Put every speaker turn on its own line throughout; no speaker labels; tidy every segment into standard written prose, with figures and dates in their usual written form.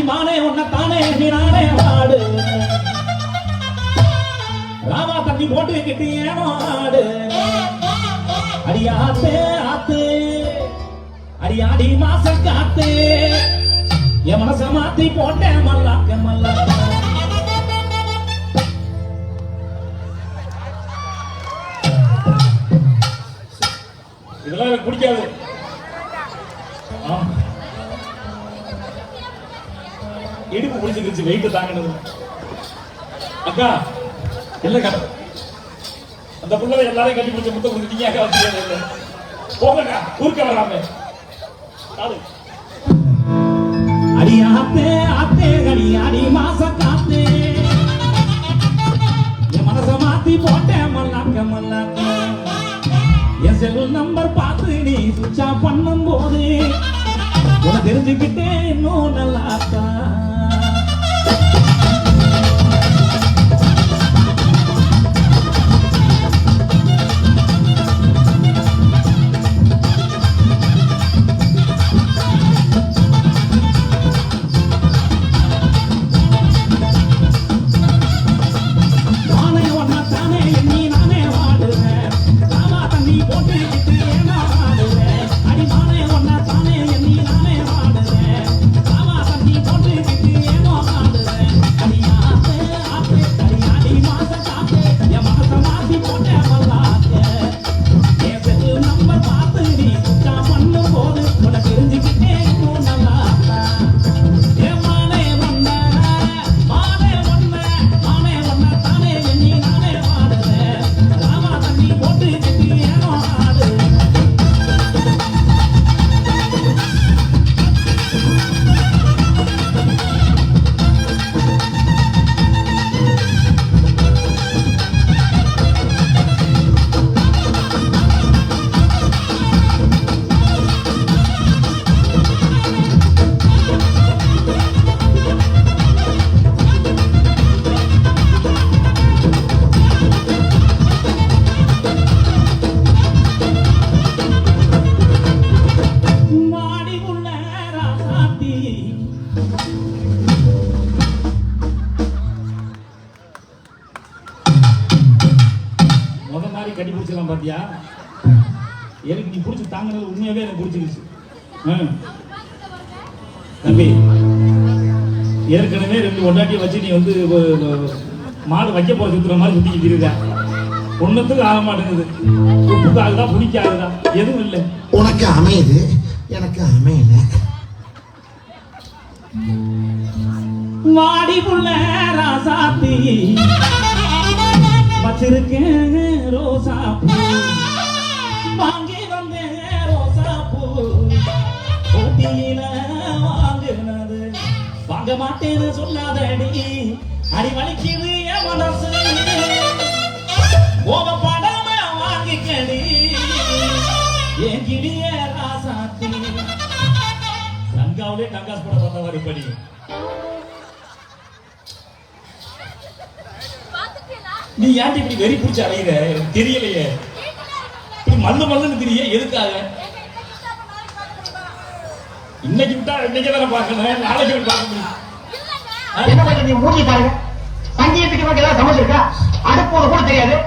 அடிமானே உன்னத்தானே எண்ணினானே வாடு ராமா தண்ணி போட்டு கிட்டு ஏனோ ஆடு அடியாத்தே ஆத்து அடியாடி மாசம் காத்து என் மனச மாத்தி போட்டேன் மல்லாக்க மல்லாக்க. இதெல்லாம் எனக்கு பிடிக்காது. இடுப்பு பிடிச்சிருச்சு, வெயிட் தாங்கினது. அக்கா இல்லக்கா, அந்த பிள்ளை எல்லாரையும் கட்டி பிடிச்ச முத்த கொடுத்துட்டீங்க. அக்கா வச்சு போங்கக்கா, ஊருக்க வராம. அடி ஆத்தே ஆத்தே அடி அடி மாச காத்தே என் மனச மாத்தி போட்டேன் மல்லாக்க மல்லாக்க. என் செல் நம்பர் பார்த்து நீ சுவிட்ச் ஆஃப் பண்ணும் போது உன தெரிஞ்சுக்கிட்டேன் இன்னும் நல்லாத்தா. கட்டி பிடிச்சலாம் பாத்தியா? எனக்கு நீ பிடிச்சி தாங்கினது உண்மையாவே எனக்கு பிடிச்சிருச்சு. தம்பி, ஏற்கனவே 2 ஒண்டாட்டியை வச்சு நீ வந்து மாடு வைக்க போற சுத்துற மாதிரி சுத்திக்கிட்டு இருக்க. ஒன்னத்துக்கு ஆக மாட்டேங்குது. உப்புக்கு ஆகுதா, புளிக்கு ஆகுதா, எதுவும் இல்லை.
உனக்கு அமையுது, எனக்கு அமையல.
வாடி புள்ள ராசாத்தி வச்சிருக்கேன் ரோசா பூ, வாங்கி வந்தேன் ரோசா பூ, ஊட்டியில வாங்கினது வாங்க மாட்டேன்னு சொல்லாதடி, அடி வலிக்குது என் மனசு, கோபப்படாம வாங்கிக்கடி என் கிளிய ராசாத்தி. கங்காவிலே கங்காஸ் போட வந்தவாறு படி. நீ ஏன் இப்படி வெறி பிடிச்ச அலையிற? தெரியலையே, இப்படி மல்லு மல்லுன்னு தெரிய எதுக்காக? இன்னைக்கு விட்டா இன்னைக்கு தானே பார்க்கணும், நாளைக்கு பார்க்க முடியும்.
என்ன பண்ண நீ மூஞ்சி பாருங்க. சங்கீதத்துக்கு மட்டும் ஏதாவது சமஸ் இருக்கா? அடுப்போட கூட தெரியாது,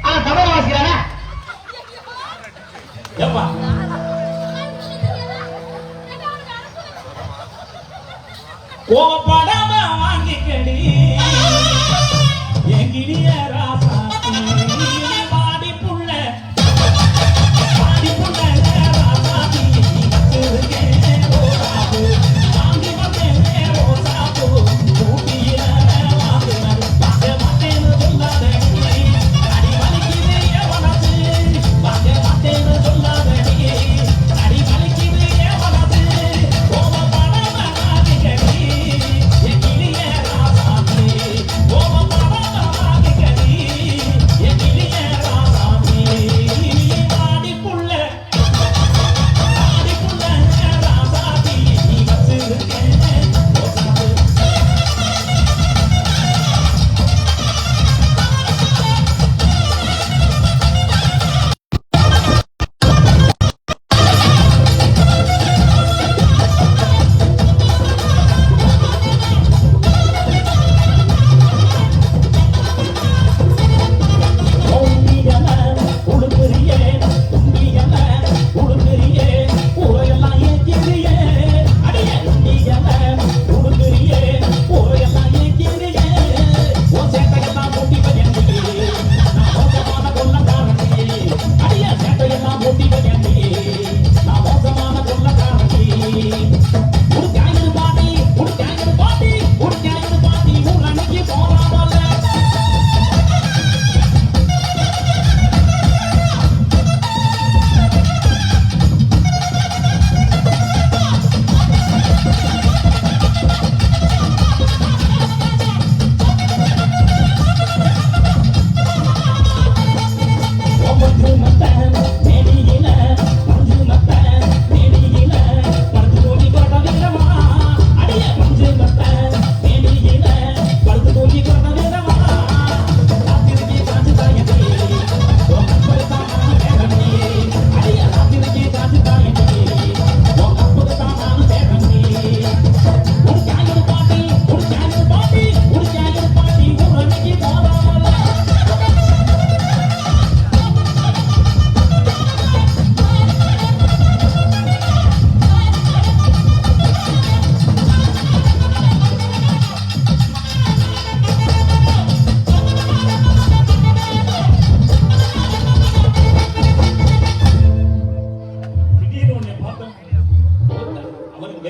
ஆனா தமிழ் வாசிக்கிறானே.
ஏப்பா கோபப்படாம வாங்கிக்கடி என் கிளிய ராசாத்தி. வாடி புள்ள ராசாத்தி வச்சிருக்கேன் ரோசாப்பு, வாங்கி வந்தேன் ரோசாப்பு, ஊட்டியில வாங்கினது வாங்க மாட்டேன்னு சொல்லாதடி, அடி வலிக்குது என் மனசு, வாங்க மாட்டேன்னு சொல்லாதடி, அடி வலிக்குது என் மனசு, கோபப்படாம வாங்கிக்கடி என் கிளிய ராசாத்தி, கோபப்படாம வாங்கிக்கடி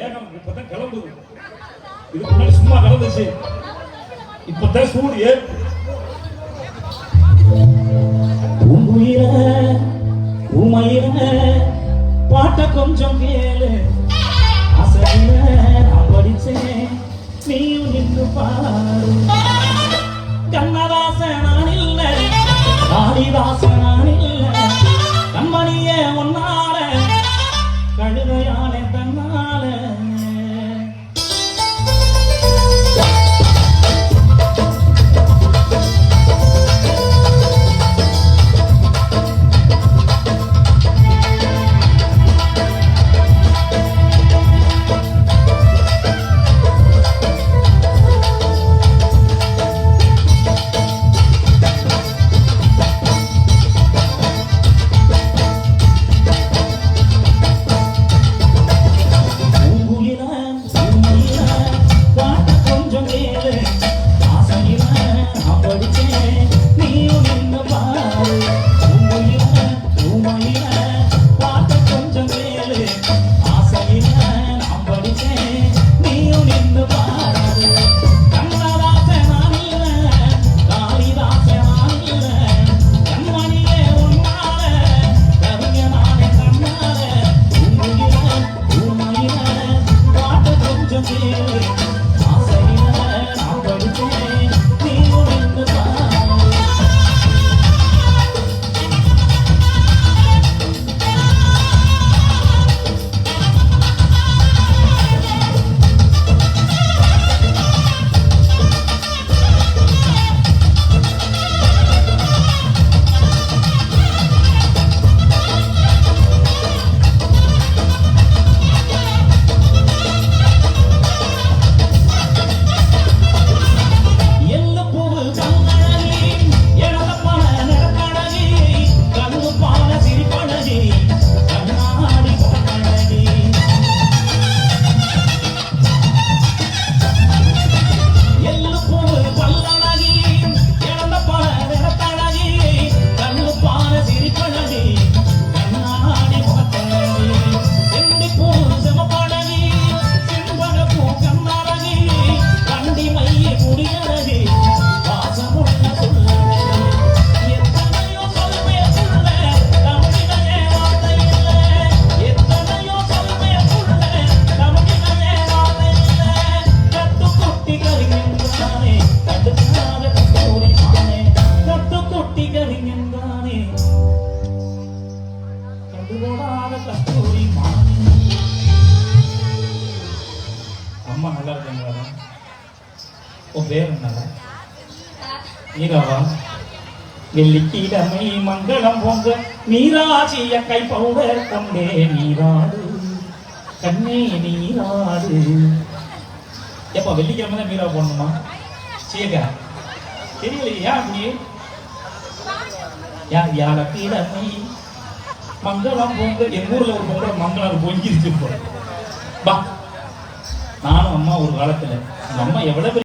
வேகம் இப்பதான் கிளம்புது. இதுக்கு முன்னாடி சும்மா கிளம்புச்சு, இப்பதான் சூடு ஏறு. உயிர உமையிர பாட்ட கொஞ்சம் கேளு, அசையில நான் படிச்சேன் நீயும் நின்று பாரு. கண்ணதாசன் நான் இல்ல, காளிதாசன் நான் இல்ல, கண்மணியே ஒன்னால கழுதையானே தன்னால. அம்மா நல்லா இருக்காங்களா? உன் பேர் என்னடா? நீராவா? வெள்ளிக்கிழமை மங்களம் பொங்க நீராஜிய கை பவுடர் கொண்டே நீராடு கண்ணே நீராடு. எப்ப வெள்ளிக்கிழமை தான் மீரா போடணுமா? சீக்கா தெரியலையா? அப்படி யாழக்கிழமை மங்களம் பொங்க. எங்க ஊர்ல ஒரு பொங்கல் மங்களம் பொங்கிருச்சு. பா நானும் அம்மா ஒரு காலத்துல, எங்க அம்மா எவ்வளவு